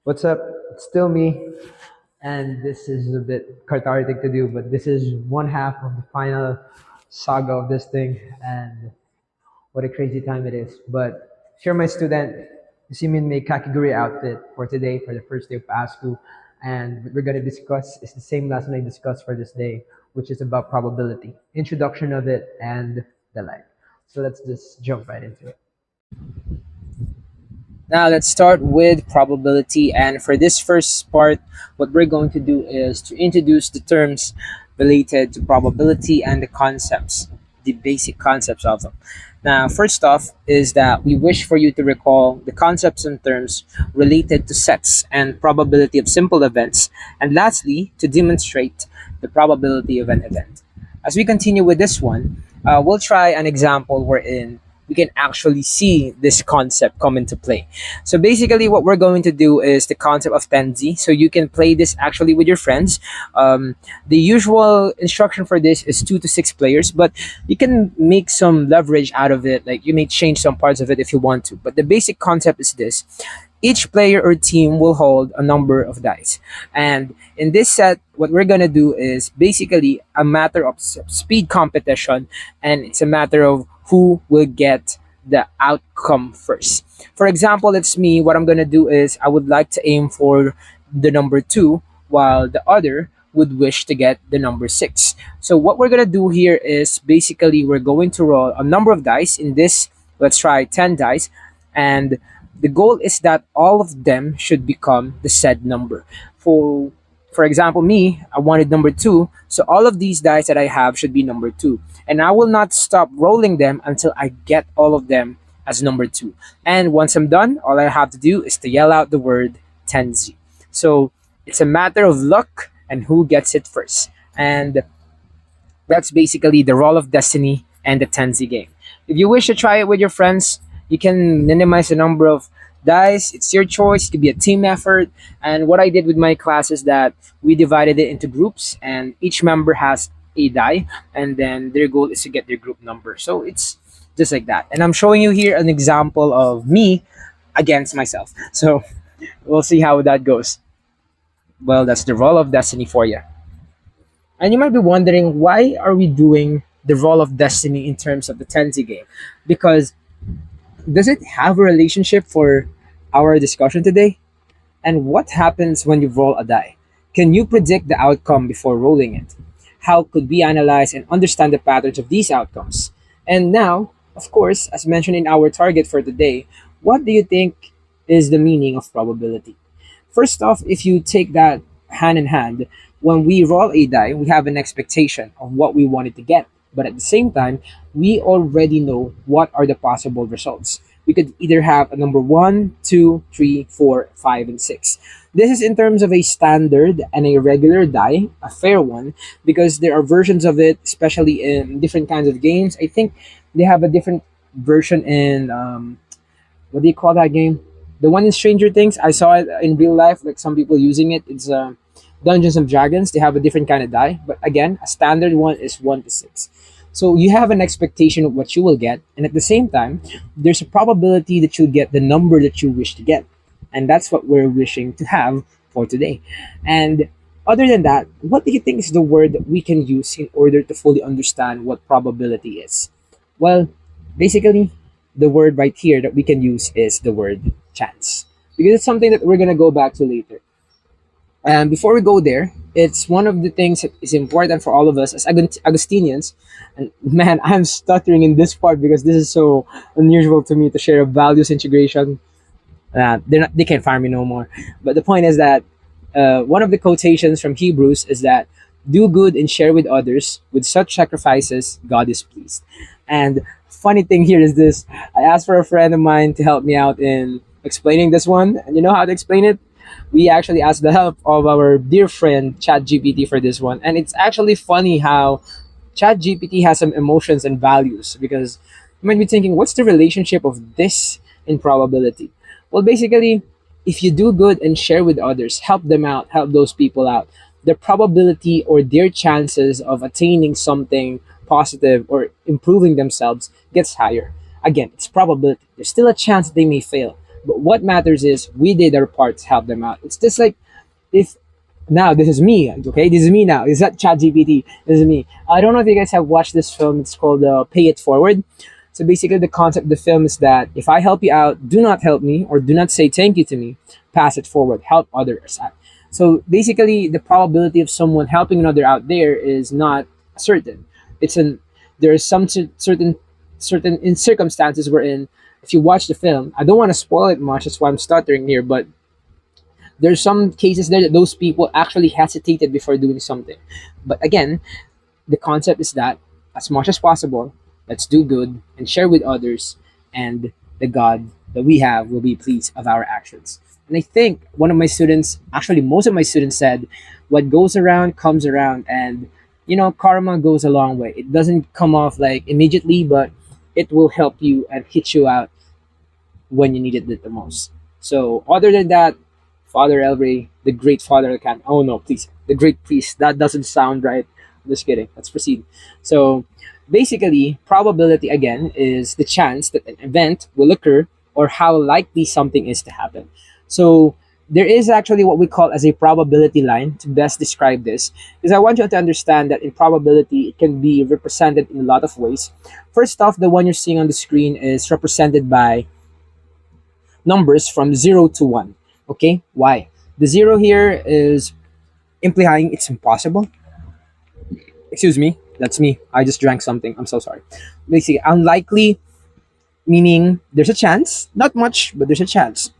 What's up? It's still me, and this is a bit cathartic to do, but this is one half of the final saga of this thing, and what a crazy time it is. But if you're my student, you see me in my kakiguri outfit for today, for the first day of ASCU, and what we're going to discuss is the same lesson I discussed for this day, which is about probability, introduction of it, and the like. So let's just jump right into it. Now let's start with probability. And for this first part, what we're going to do is to introduce the terms related to probability and the concepts, the basic concepts of them. Now, first off is that we wish for you to recall the concepts and terms related to sets and probability of simple events. And lastly, to demonstrate the probability of an event. As we continue with this one, we'll try an example wherein we can actually see this concept come into play. So basically, what we're going to do is the concept of Tenzi. So you can play this actually with your friends. The usual instruction for this is 2 to 6 players, but you can make some leverage out of it. Like you may change some parts of it if you want to. But the basic concept is this: each player or team will hold a number of dice. And in this set, what we're going to do is basically a matter of speed competition, and it's a matter of who will get the outcome first. For example, it's me. What I'm going to do is I would like to aim for the number 2, while the other would wish to get the number 6. So what we're going to do here is basically we're going to roll a number of dice. In this, let's try 10 dice, and the goal is that all of them should become the said number. For example, me, I wanted number 2, so all of these dice that I have should be number 2. And I will not stop rolling them until I get all of them as number 2. And once I'm done, all I have to do is to yell out the word Tenzi. So it's a matter of luck and who gets it first. And that's basically the roll of destiny and the Tenzi game. If you wish to try it with your friends, you can minimize the number of dice. It's your choice. It could be a team effort. And what I did with my class is that we divided it into groups, and each member has a die, and then their goal is to get their group number. So it's just like that. And I'm showing you here an example of me against myself. So we'll see how that goes. Well, that's the roll of destiny for you. And you might be wondering, why are we doing the roll of destiny in terms of the Tenzi game? Because does it have a relationship for our discussion today? And what happens when you roll a die? Can you predict the outcome before rolling it? How could we analyze and understand the patterns of these outcomes? And now, of course, as mentioned in our target for today, what do you think is the meaning of probability? First off, if you take that hand in hand, when we roll a die, we have an expectation of what we wanted to get. But at the same time, we already know what are the possible results. We could either have a number 1, 2, 3, 4, 5, and 6. This is in terms of a standard and a regular die, a fair one, because there are versions of it, especially in different kinds of games. I think they have a different version in what do you call that game? The one in Stranger Things. I saw it in real life, like some people using it. It's Dungeons and Dragons. They have a different kind of die, but again, a standard one is 1 to 6. So you have an expectation of what you will get, and at the same time, there's a probability that you'll get the number that you wish to get, and that's what we're wishing to have for today. And other than that, what do you think is the word that we can use in order to fully understand what probability is? Well, basically, the word right here that we can use is the word chance, because it's something that we're gonna go back to later. And before we go there, it's one of the things that is important for all of us as Augustinians. And man, I'm stuttering in this part because this is so unusual to me to share a values integration. They can't fire me no more. But the point is that one of the quotations from Hebrews is that do good and share with others. With such sacrifices, God is pleased. And funny thing here is this: I asked for a friend of mine to help me out in explaining this one, and you know how to explain it? We actually asked the help of our dear friend ChatGPT for this one, and it's actually funny how ChatGPT has some emotions and values, because you might be thinking, what's the relationship of this in probability? Well, basically, if you do good and share with others, help them out, help those people out, the probability or their chances of attaining something positive or improving themselves gets higher. Again, it's probability. There's still a chance they may fail, But what matters is we did our part to help them out. It's just like if now this is me, okay? This is me now. Is that ChatGPT? This is me. I don't know if you guys have watched this film. It's called Pay It Forward. So basically, the concept of the film is that if I help you out, do not help me or do not say thank you to me. Pass it forward. Help others out. So basically, the probability of someone helping another out there is not certain. It's an there is some certain in circumstances wherein if you watch the film, I don't want to spoil it much. That's why I'm stuttering here, but there's some cases there that those people actually hesitated before doing something. But again, the concept is that as much as possible, let's do good and share with others, and the God that we have will be pleased of our actions. And I think one of my students, actually most of my students said, what goes around comes around, and karma goes a long way. It doesn't come off like immediately, but it will help you and hit you out when you needed it the most. So other than that, Father Elray, the great Father can. Oh no, please, the great priest. That doesn't sound right. Just kidding. Let's proceed. So basically, probability again is the chance that an event will occur or how likely something is to happen. So there is actually what we call as a probability line to best describe this, because I want you to understand that in probability it can be represented in a lot of ways. First off, the one you're seeing on the screen is represented by numbers from 0 to 1. Okay, why? The 0 here is implying it's impossible. Excuse me, that's me. I just drank something. I'm so sorry. Basically, unlikely, meaning there's a chance, not much, but there's a chance.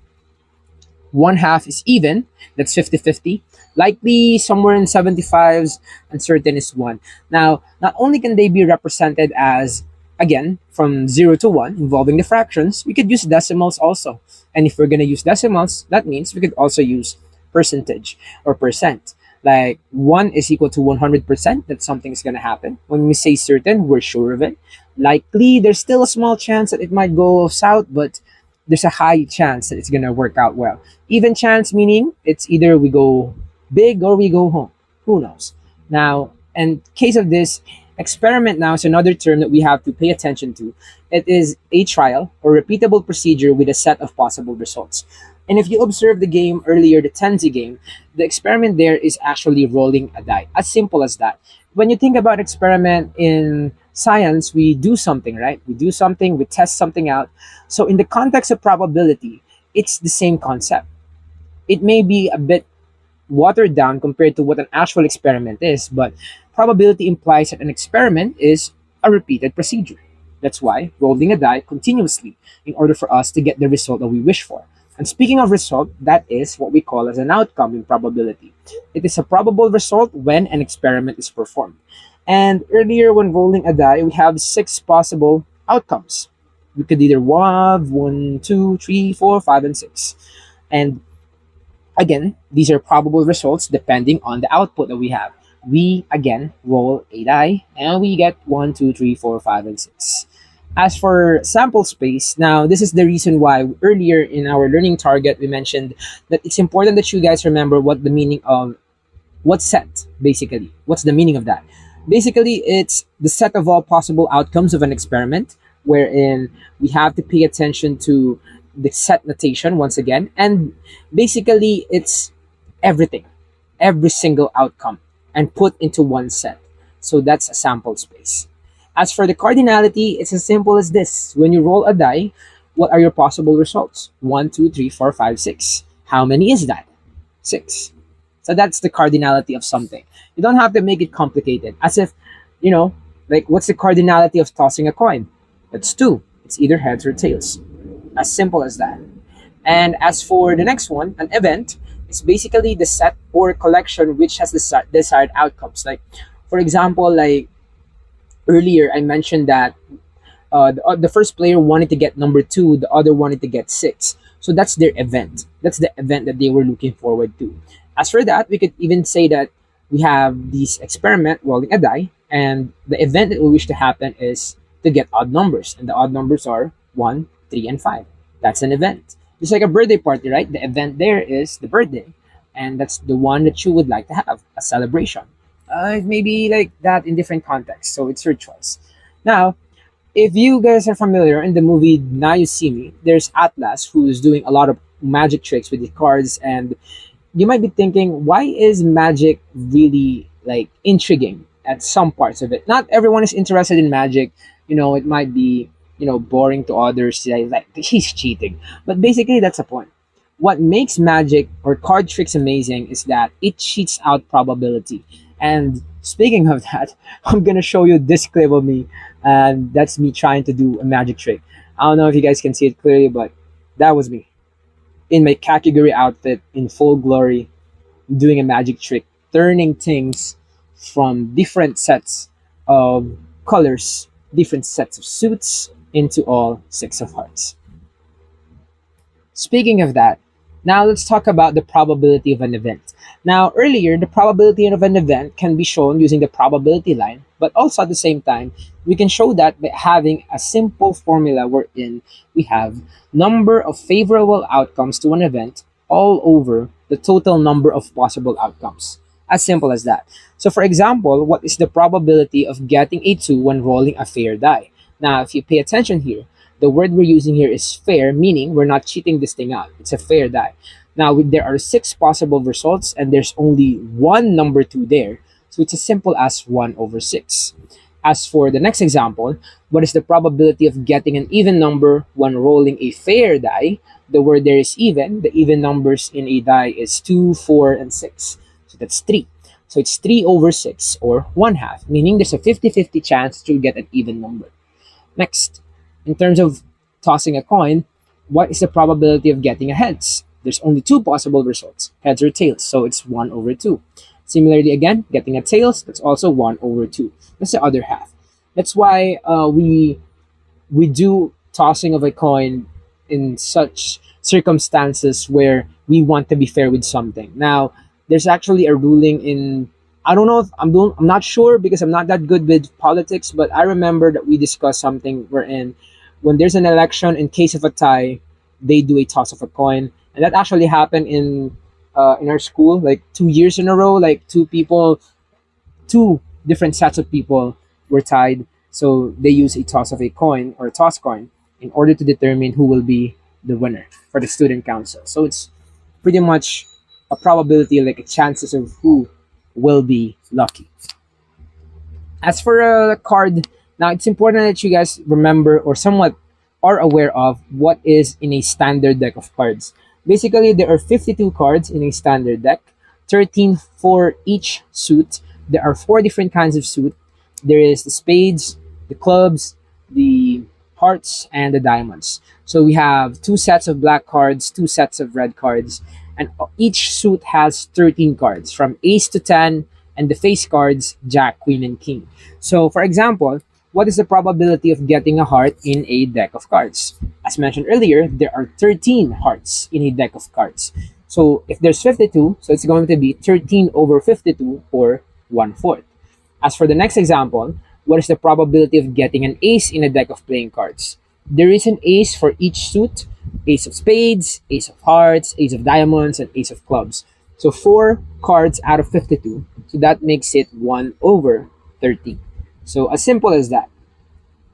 One half is even, that's 50-50. Likely somewhere in 75s, uncertain is 1. Now, not only can they be represented as, again, from 0 to 1, involving the fractions, we could use decimals also. And if we're going to use decimals, that means we could also use percentage or percent. Like 1 is equal to 100% that something is going to happen. When we say certain, we're sure of it. Likely, there's still a small chance that it might go south, but there's a high chance that it's going to work out well. Even chance, meaning it's either we go big or we go home. Who knows? Now, in case of this, experiment now is another term that we have to pay attention to. It is a trial or repeatable procedure with a set of possible results. And if you observe the game earlier, the Tenzi game, the experiment there is actually rolling a die. As simple as that. When you think about experiment in science, we do something, right? We do something, we test something out. So in the context of probability, it's the same concept. It may be a bit watered down compared to what an actual experiment is, but probability implies that an experiment is a repeated procedure. That's why rolling a die continuously in order for us to get the result that we wish for. And speaking of result, that is what we call as an outcome in probability. It is a probable result when an experiment is performed. And earlier, when rolling a die, we have 6 possible outcomes. We could either have 1, 2, 3, 4, 5, and 6. And again, these are probable results depending on the output that we have. We again roll a die and we get 1, 2, 3, 4, 5, and 6. As for sample space, now this is the reason why earlier in our learning target we mentioned that it's important that you guys remember what the meaning of what set basically. What's the meaning of that? Basically, it's the set of all possible outcomes of an experiment, wherein we have to pay attention to the set notation once again, and basically it's everything, every single outcome, and put into one set. So that's a sample space. As for the cardinality, it's as simple as this. When you roll a die, what are your possible results? 1, 2, 3, 4, 5, 6. How many is that? 6. So that's the cardinality of something. You don't have to make it complicated. As if, like what's the cardinality of tossing a coin? That's 2. It's either heads or tails. As simple as that. And as for the next one, an event, it's basically the set or collection which has the desired outcomes. Like, for example, like earlier I mentioned that the first player wanted to get number 2, the other wanted to get 6. So that's their event. That's the event that they were looking forward to. As for that, we could even say that we have this experiment rolling a die, and the event that we wish to happen is to get odd numbers, and the odd numbers are 1, 3, and 5. That's an event. Just like a birthday party, right? The event there is the birthday, and that's the one that you would like to have, a celebration. Maybe like that in different contexts, so it's your choice. Now, If you guys are familiar in the movie Now You See Me, there's Atlas who's doing a lot of magic tricks with the cards, and you might be thinking, why is magic really like intriguing at some parts of it? Not everyone is interested in magic. It might be boring to others. Like he's cheating, but basically that's the point. What makes magic or card tricks amazing is that it cheats out probability. And speaking of that, I'm gonna show you this clip of me, and that's me trying to do a magic trick. I don't know if you guys can see it clearly, but that was me in my category outfit in full glory doing a magic trick, turning things from different sets of colors, different sets of suits into all six of hearts. Speaking of that, now let's talk about the probability of an event. Now, earlier, the probability of an event can be shown using the probability line, but also at the same time, we can show that by having a simple formula wherein we have number of favorable outcomes to an event all over the total number of possible outcomes. As simple as that. So, for example, what is the probability of getting a 2 when rolling a fair die? Now, if you pay attention here, the word we're using here is fair, meaning we're not cheating this thing out. It's a fair die. Now, there are 6 possible results, and there's only one number 2 there. So it's as simple as 1 over 6. As for the next example, what is the probability of getting an even number when rolling a fair die? The word there is even. The even numbers in a die is 2, 4, and 6. So that's 3. So it's 3 over 6, or 1 half, meaning there's a 50-50 chance to get an even number. Next, in terms of tossing a coin, what is the probability of getting a heads? There's only 2 possible results, heads or tails, so it's 1 over 2. Similarly, again, getting a tails, that's also 1 over 2. That's the other half. That's why we do tossing of a coin in such circumstances where we want to be fair with something. Now, there's actually a ruling in, I don't know if I'm not sure because I'm not that good with politics, but I remember that we discussed something wherein when there's an election, in case of a tie, they do a toss of a coin, and that actually happened in our school like 2 years in a row. Like two different sets of people were tied, so they use a toss of a coin or a toss coin in order to determine who will be the winner for the student council. So it's pretty much a probability, like a chances of who will be lucky. As for a card, now it's important that you guys remember or somewhat are aware of what is in a standard deck of cards. Basically, there are 52 cards in a standard deck, 13 for each suit. There are 4 different kinds of suit. There is the spades, the clubs, the hearts, and the diamonds. So we have 2 sets of black cards, 2 sets of red cards, and each suit has 13 cards from ace to 10, and the face cards jack, queen, and king. So, for example, what is the probability of getting a heart in a deck of cards? As mentioned earlier, there are 13 hearts in a deck of cards. So if there's 52, so it's going to be 13 over 52, or 1/4. As for the next example, what is the probability of getting an ace in a deck of playing cards? There is an ace for each suit: ace of spades, ace of hearts, ace of diamonds, and ace of clubs. So 4 cards out of 52. So that makes it 1 over 13. So as simple as that.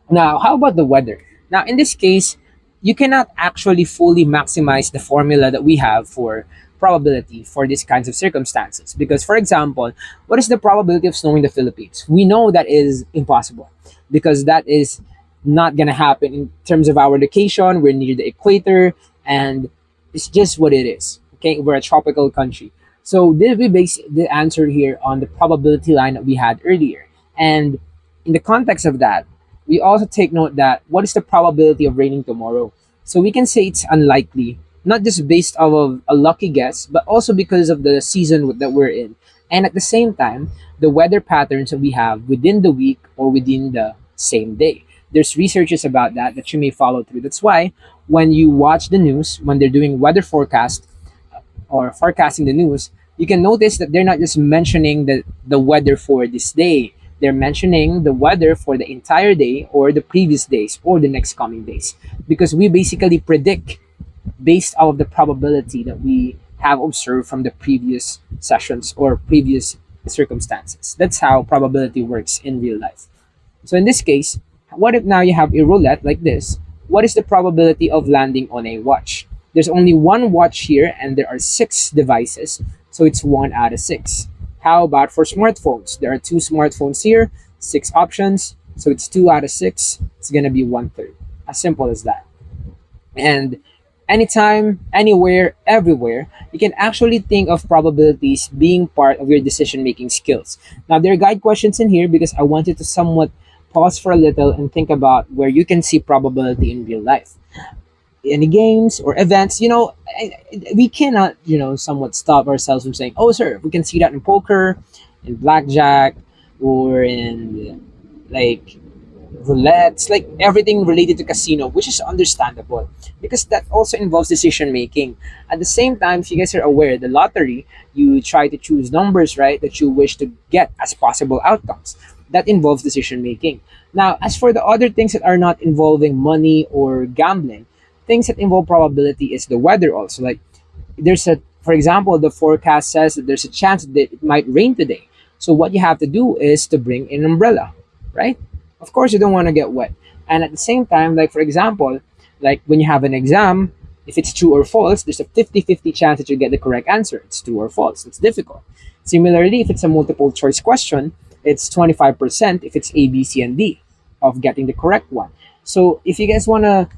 Now, how about the weather? Now, in this case, you cannot actually fully maximize the formula that we have for probability for these kinds of circumstances. Because, for example, what is the probability of snowing in the Philippines? We know that is impossible because that is not going to happen in terms of our location. We're near the equator, and it's just what it is. Okay, we're a tropical country. So this we base the answer here on the probability line that we had earlier. And in the context of that, we also take note that what is the probability of raining tomorrow? So we can say it's unlikely, not just based off of a lucky guess, but also because of the season that we're in. And at the same time, the weather patterns that we have within the week or within the same day. There's researches about that you may follow through. That's why when you watch the news, when they're doing weather forecast or forecasting the news, you can notice that they're not just mentioning the weather for this day. They're mentioning the weather for the entire day or the previous days or the next coming days. Because we basically predict based out of the probability that we have observed from the previous sessions or previous circumstances. That's how probability works in real life. So in this case, What if now you have a roulette like this? What is the probability of landing on a watch? There's only one watch here and there are six devices, so it's 1 out of 6. How about for smartphones? There are two smartphones here, six options, so it's 2 out of 6. It's gonna be 1/3. As simple as that. And anytime, anywhere, everywhere, you can actually think of probabilities being part of your decision making skills. Now, there are guide questions in here because I want you to somewhat pause for a little and think about where you can see probability in real life. Any games or events, we cannot, somewhat stop ourselves from saying, oh, sir, we can see that in poker, in blackjack, or in like roulettes, like everything related to casino, which is understandable because that also involves decision making. At the same time, if you guys are aware, the lottery, you try to choose numbers, right, that you wish to get as possible outcomes. That involves decision making. Now, as for the other things that are not involving money or gambling, things that involve probability is the weather also. Like for example, the forecast says that there's a chance that it might rain today. So what you have to do is to bring an umbrella, right? Of course, you don't want to get wet. And at the same time, like for example, like when you have an exam, if it's true or false, there's a 50-50 chance that you get the correct answer. It's true or false. It's difficult. Similarly, if it's a multiple choice question, it's 25% if it's A, B, C, and D of getting the correct one. So if you guys want to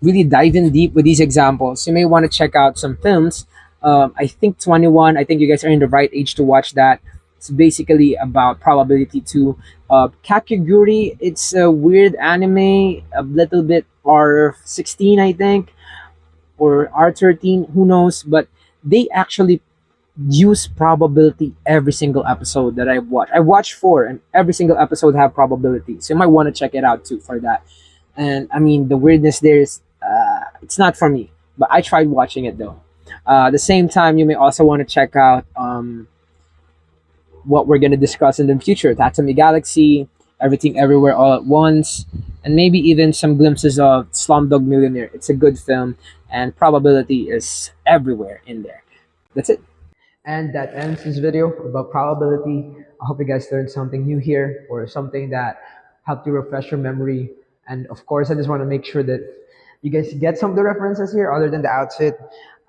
really dive in deep with these examples, you may want to check out some films. I think 21, I think you guys are in the right age to watch that. It's basically about probability to Kakegurui. It's a weird anime, a little bit R16, I think, or R13, who knows, but they actually use probability every single episode that I've watched. I watched four, and every single episode have probability. So you might want to check it out too for that. And I mean, the weirdness there is, it's not for me, but I tried watching it though. At the same time, you may also want to check out what we're going to discuss in the future: Tatami Galaxy, Everything Everywhere All at Once, and maybe even some glimpses of Slumdog Millionaire. It's a good film, and probability is everywhere in there. That's it. And that ends this video about probability. I hope you guys learned something new here or something that helped you refresh your memory. And of course, I just want to make sure that you guys get some of the references here other than the outfit.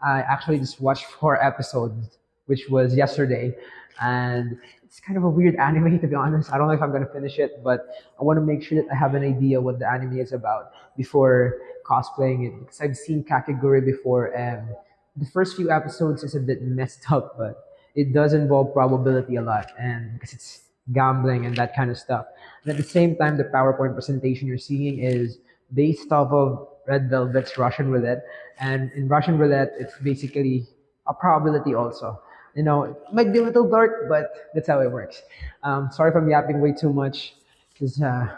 I actually just watched 4 episodes, which was yesterday. And it's kind of a weird anime, to be honest. I don't know if I'm going to finish it, but I want to make sure that I have an idea what the anime is about before cosplaying it. Because I've seen Kakegurui before, and the first few episodes is a bit messed up, but it does involve probability a lot, and because it's gambling and that kind of stuff. And at the same time, the PowerPoint presentation you're seeing is based off of Red Velvet's Russian roulette, and in Russian roulette, it's basically a probability also. It might be a little dark, but that's how it works. Sorry if I'm yapping way too much, because I'm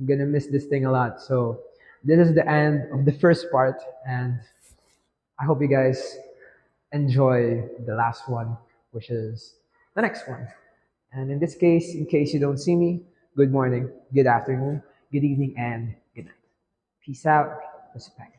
gonna miss this thing a lot. So this is the end of the first part, and I hope you guys enjoy the last one, which is the next one. And in this case, in case you don't see me, good morning, good afternoon, good evening, and good night. Peace out. Respect.